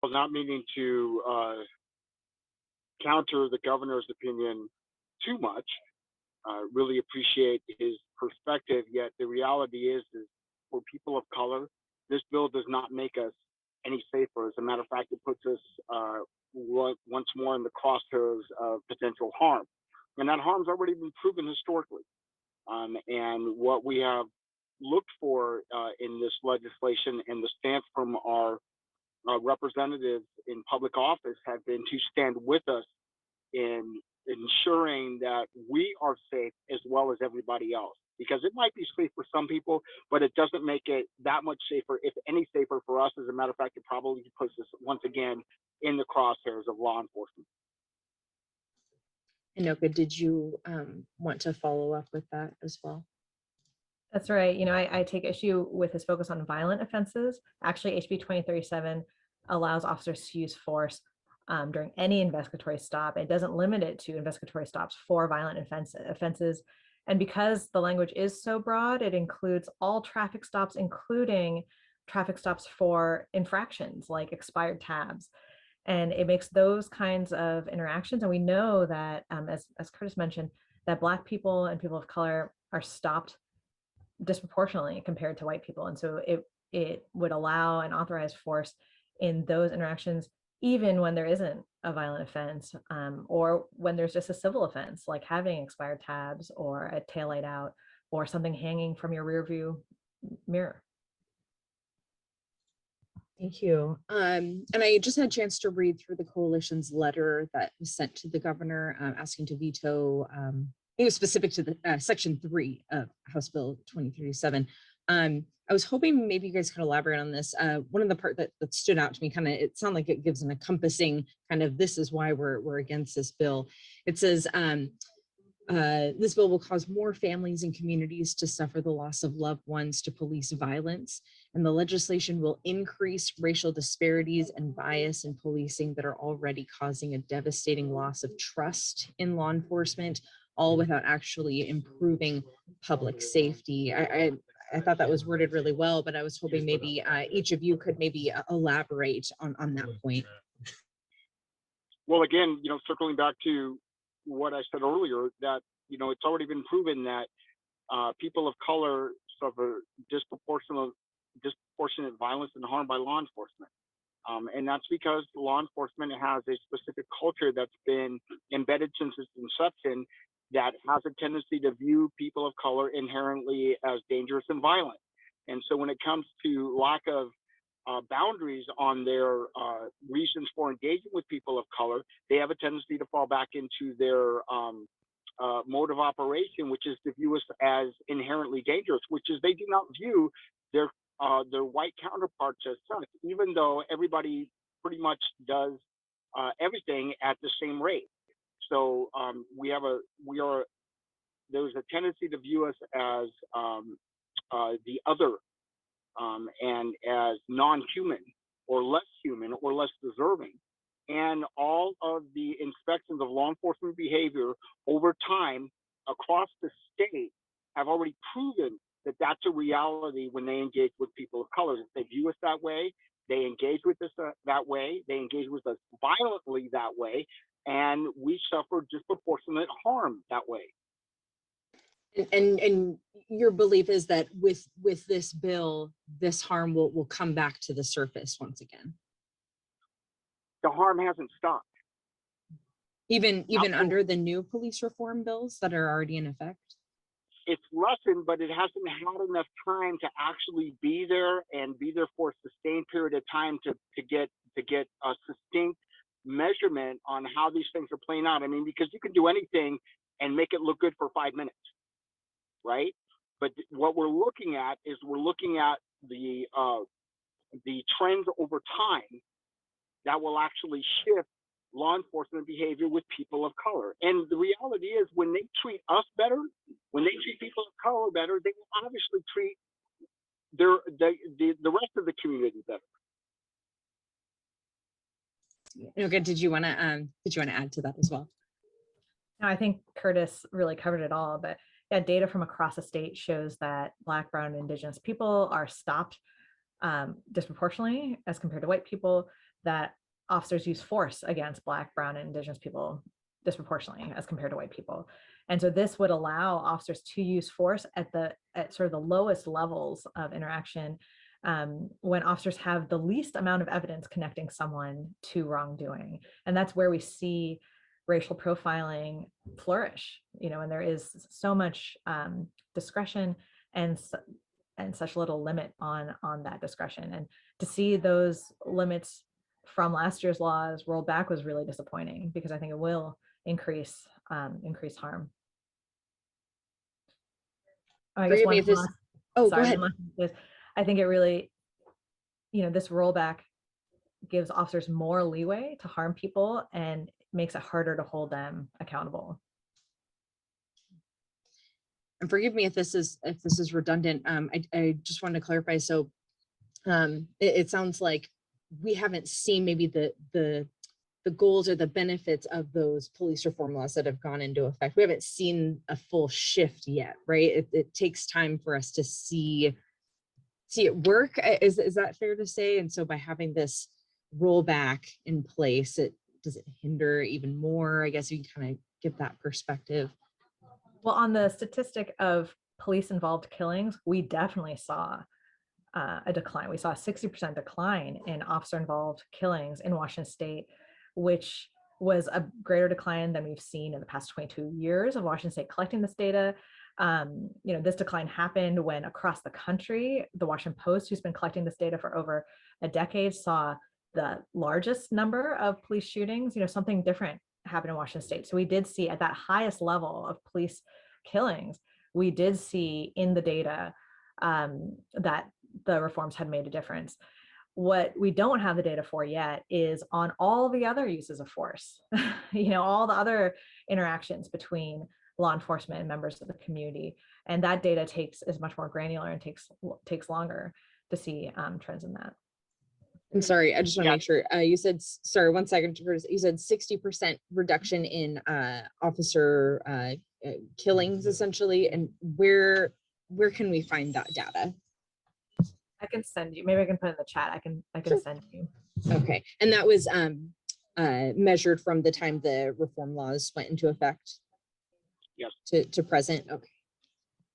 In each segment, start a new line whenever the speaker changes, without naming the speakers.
Well, not meaning to counter the governor's opinion too much. Really appreciate his perspective. Yet the reality is for people of color, this bill does not make us any safer. As a matter of fact, it puts us once more in the crosshairs of potential harm, and that harm's already been proven historically. And what we have looked for in this legislation and the stance from our representatives in public office have been to stand with us in ensuring that we are safe as well as everybody else. Because it might be safe for some people, but it doesn't make it that much safer, if any safer for us. As a matter of fact, it probably puts us once again in the crosshairs of law enforcement.
Anoka, did you want to follow up with that as well?
That's right. You know, I take issue with his focus on violent offenses. Actually, HB 2037 allows officers to use force during any investigatory stop. It doesn't limit it to investigatory stops for violent offenses. And because the language is so broad, it includes all traffic stops, including traffic stops for infractions like expired tabs. And it makes those kinds of interactions. And we know that, as Curtis mentioned, that Black people and people of color are stopped disproportionately compared to white people. And so it would allow and authorize force in those interactions, even when there isn't a violent offense, or when there's just a civil offense, like having expired tabs or a taillight out or something hanging from your rear view mirror.
Thank you. And I just had a chance to read through the coalition's letter that was sent to the governor asking to veto, it was specific to the Section 3 of House Bill 2037. I was hoping maybe you guys could elaborate on this. One of the part that stood out to me, kind of, it sounded like it gives an encompassing kind of, this is why we're against this bill. It says, this bill will cause more families and communities to suffer the loss of loved ones to police violence, and the legislation will increase racial disparities and bias in policing that are already causing a devastating loss of trust in law enforcement, all without actually improving public safety. I thought that was worded really well, but I was hoping maybe each of you could maybe elaborate on that point.
Well, again, you know, circling back to what I said earlier, that, you know, it's already been proven that people of color suffer disproportionate violence and harm by law enforcement. And that's because law enforcement has a specific culture that's been embedded since its inception that has a tendency to view people of color inherently as dangerous and violent. And so when it comes to lack of boundaries on their reasons for engaging with people of color, they have a tendency to fall back into their mode of operation, which is to view us as inherently dangerous, which is they do not view their white counterparts as such, even though everybody pretty much does everything at the same rate. So there's a tendency to view us as the other, and as non-human or less human or less deserving. And all of the inspections of law enforcement behavior over time across the state have already proven that that's a reality when they engage with people of color. If they view us that way, they engage with us that way, they engage with us violently that way, and we suffer disproportionate harm that way.
And your belief is that with this bill, this harm will come back to the surface once again.
The harm hasn't stopped.
Even under the new police reform bills that are already in effect?
It's lessened, but it hasn't had enough time to actually be there and be there for a sustained period of time to get a succinct measurement on how these things are playing out. I mean, because you can do anything and make it look good for 5 minutes, right? But what we're looking at is the trends over time that will actually shift law enforcement behavior with people of color. And the reality is, when they treat us better, when they treat people of color better, they will obviously treat the rest of the community better.
Okay, did you want to add to that as well?
No, I think Curtis really covered it all, but yeah, data from across the state shows that Black, Brown, and Indigenous people are stopped disproportionately as compared to white people. that officers use force against Black, Brown, and Indigenous people disproportionately as compared to white people. And so this would allow officers to use force at sort of the lowest levels of interaction, when officers have the least amount of evidence connecting someone to wrongdoing. And that's where we see racial profiling flourish, and there is so much discretion and such little limit on that discretion. And to see those limits from last year's laws rolled back was really disappointing, because I think it will increase harm. I guess
Forgive me if this. Oh, go ahead.
I think it really, this rollback gives officers more leeway to harm people and makes it harder to hold them accountable.
And forgive me if this is redundant. I just wanted to clarify. So it sounds like we haven't seen maybe the goals or the benefits of those police reform laws that have gone into effect. We haven't seen a full shift yet, right? It takes time for us to see it work. Is that fair to say? And so by having this rollback in place, does it hinder even more? I guess you can kind of give that perspective.
Well, on the statistic of police involved killings, we definitely saw a decline. We saw a 60% decline in officer involved killings in Washington state, which was a greater decline than we've seen in the past 22 years of Washington state collecting this data. This decline happened when across the country, the Washington Post, who's been collecting this data for over a decade, saw the largest number of police shootings. Something different happened in Washington state. So we did see at that highest level of police killings, we did see in the data that the reforms had made a difference. What we don't have the data for yet is on all the other uses of force, all the other interactions between law enforcement and members of the community. And that data is much more granular and takes longer to see trends in that.
I'm sorry, I just want to make sure you said, sorry, 1 second, Curtis. You said 60% reduction in officer killings, essentially. And where can we find that data?
I can send you, maybe I can put it in the chat. I can
Sure.
Send you.
Okay. And that was measured from the time the reform laws went into effect?
Yes.
To present. Okay.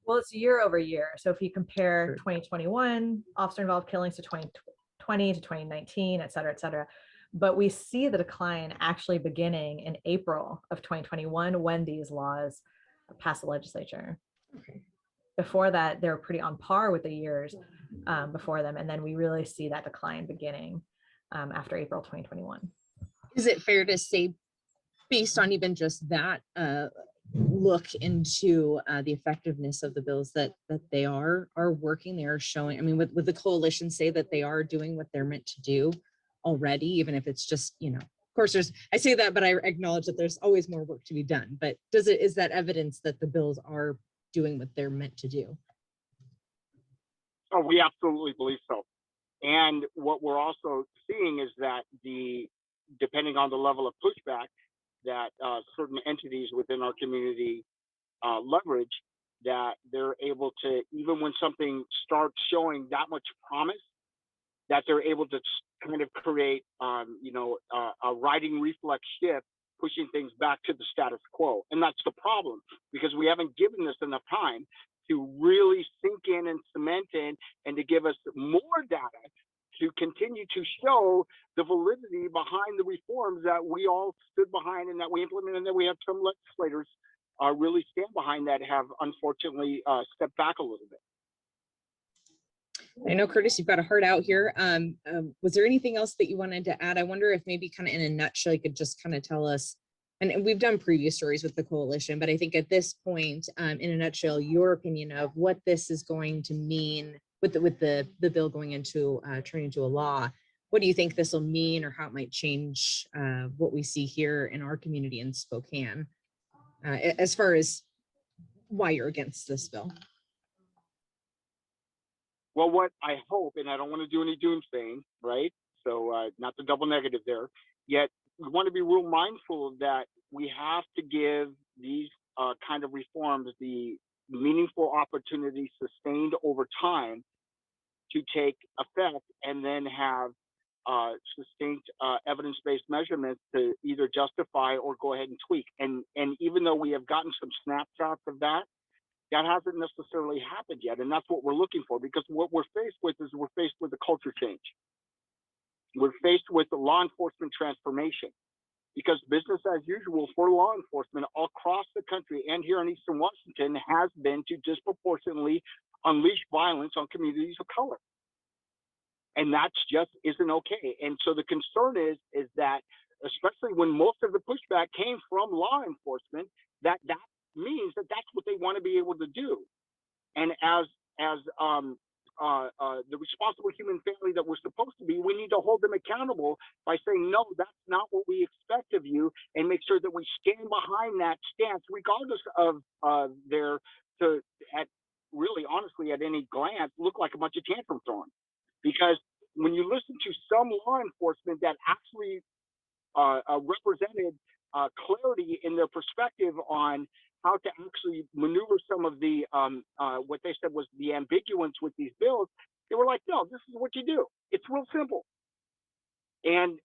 Well, it's year over year. So if you compare
Sure.
2021 officer involved killings to 2020 to 2019, et cetera, but we see the decline actually beginning in April of 2021 when these laws passed the legislature.
Okay.
Before that, they were pretty on par with the years before them. And then we really see that decline beginning after April 2021.
Is it fair to say, based on even just that look into the effectiveness of the bills, that they are working, they are showing? I mean, with the coalition say that they are doing what they're meant to do already, even if it's just, of course I say that, but I acknowledge that there's always more work to be done. But is that evidence that the bills are doing what they're meant to do?
Oh, we absolutely believe so. And what we're also seeing is that depending on the level of pushback that certain entities within our community leverage, that they're able to, even when something starts showing that much promise, that they're able to kind of create, a riding reflex shift, pushing things back to the status quo. And that's the problem, because we haven't given this enough time to really sink in and cement in, and to give us more data to continue to show the validity behind the reforms that we all stood behind and that we implemented, and that we have some legislators really stand behind that have unfortunately stepped back a little bit.
I know, Curtis, you've got a heart out here. Was there anything else that you wanted to add? I wonder if maybe kind of in a nutshell, you could just kind of tell us, and we've done previous stories with the coalition, but I think at this point, in a nutshell, your opinion of what this is going to mean with the bill going into turning into a law. What do you think this will mean, or how it might change what we see here in our community in Spokane, as far as why you're against this bill?
Well, what I hope, and I don't want to do any doomsaying, right? So not the double negative there, yet we want to be real mindful of that. We have to give these kind of reforms the meaningful opportunity sustained over time to take effect, and then have succinct evidence-based measurements to either justify or go ahead and tweak. And even though we have gotten some snapshots of that, that hasn't necessarily happened yet. And that's what we're looking for, because what we're faced with is we're faced with a culture change. We're faced with the law enforcement transformation, because business as usual for law enforcement across the country and here in Eastern Washington has been to disproportionately unleash violence on communities of color. And that just isn't okay. And so the concern is that, especially when most of the pushback came from law enforcement, that means that that's what they want to be able to do. And as the responsible human family that we're supposed to be, we need to hold them accountable by saying, no, that's not what we expect of you, and make sure that we stand behind that stance, regardless of really honestly, at any glance, look like a bunch of tantrum throwing. Because when you listen to some law enforcement that actually represented clarity in their perspective on how to actually maneuver some of the what they said was the ambiguance with these bills, they were like, no, this is what you do. It's real simple. And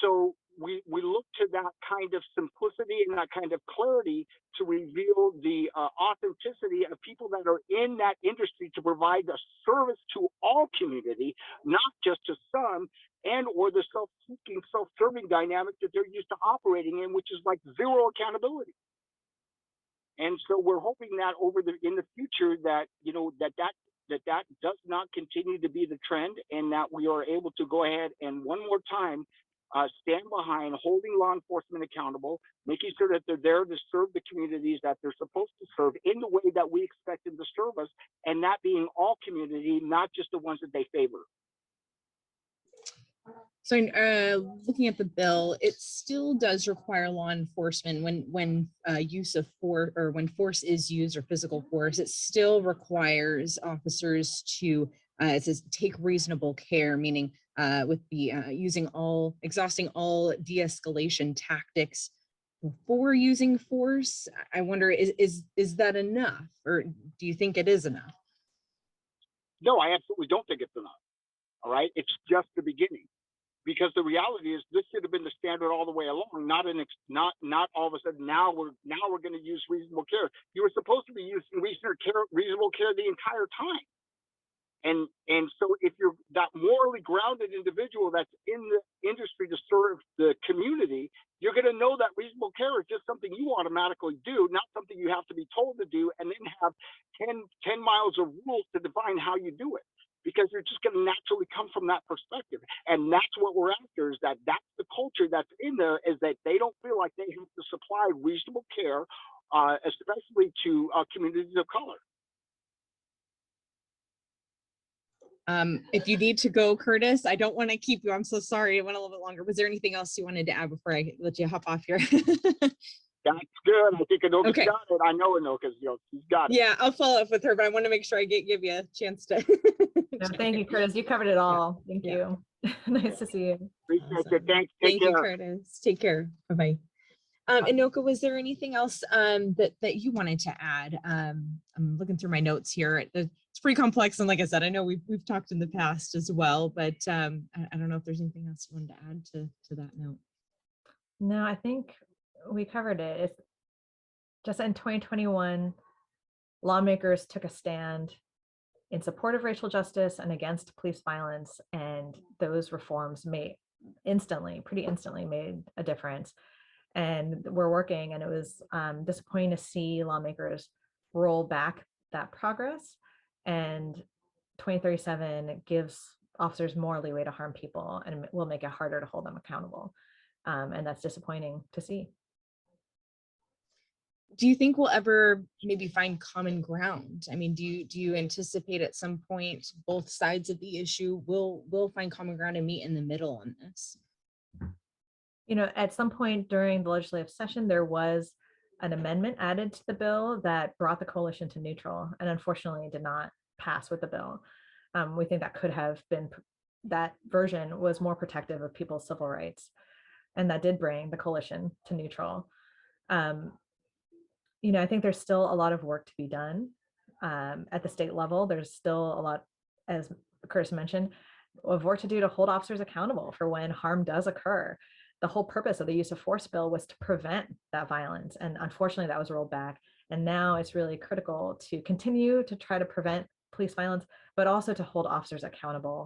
so we look to that kind of simplicity and that kind of clarity to reveal the authenticity of people that are in that industry to provide a service to all community, not just to some, and or the self-seeking, self-serving dynamic that they're used to operating in, which is like zero accountability. And so we're hoping that in the future that, you know, that does not continue to be the trend, and that we are able to go ahead and one more time stand behind holding law enforcement accountable, making sure that they're there to serve the communities that they're supposed to serve in the way that we expect them to serve us, and that being all community, not just the ones that they favor.
So looking at the bill, it still does require law enforcement when use of force, or when force is used, or physical force, it still requires officers to, it says, take reasonable care, meaning with the exhausting all de-escalation tactics before using force. I wonder, is that enough, or do you think it is enough?
No, I absolutely don't think it's enough. All right, it's just the beginning. Because the reality is, this should have been the standard all the way along. Not all of a sudden now we're going to use reasonable care. You were supposed to be using reasonable care the entire time. And so if you're that morally grounded individual that's in the industry to serve the community, you're going to know that reasonable care is just something you automatically do, not something you have to be told to do, and then have 10 miles of rules to define how you do it. Because you're just going to naturally come from that perspective. And that's what we're after, is that's the culture that's in there, is that they don't feel like they have to supply reasonable care, especially to communities of color.
If you need to go, Curtis, I don't want to keep you. I'm so sorry. It went a little bit longer. Was there anything else you wanted to add before I let you hop off here?
That's good. I think Anoka's
okay.
got it. I know Anoka's, she's got it.
Yeah, I'll follow up with her, but I want to make sure I give you a chance to.
No, thank you, Curtis. You covered it all. Yeah. Thank you. Nice to see you.
Appreciate it. Thanks.
Thank you, Curtis. Take care. Bye-bye. Anoka, was there anything else that you wanted to add? I'm looking through my notes here. It's pretty complex, and like I said, I know we've talked in the past as well, but I don't know if there's anything else you wanted to add to that note.
No, I think we covered it. It's just in 2021, lawmakers took a stand in support of racial justice and against police violence, and those reforms pretty instantly made a difference. And we're working, and it was disappointing to see lawmakers roll back that progress. And 2037 gives officers more leeway to harm people, and will make it harder to hold them accountable. And that's disappointing to see.
Do you think we'll ever maybe find common ground? I mean, do you anticipate at some point both sides of the issue will find common ground and meet in the middle on this?
You know, at some point during the legislative session, there was an amendment added to the bill that brought the coalition to neutral, and unfortunately did not pass with the bill. We think that could have been, that version was more protective of people's civil rights, and that did bring the coalition to neutral. You know, I think there's still a lot of work to be done at the state level. There's still a lot, as Curtis mentioned, of work to do to hold officers accountable for when harm does occur. The whole purpose of the use of force bill was to prevent that violence. And unfortunately, that was rolled back. And now it's really critical to continue to try to prevent police violence, but also to hold officers accountable.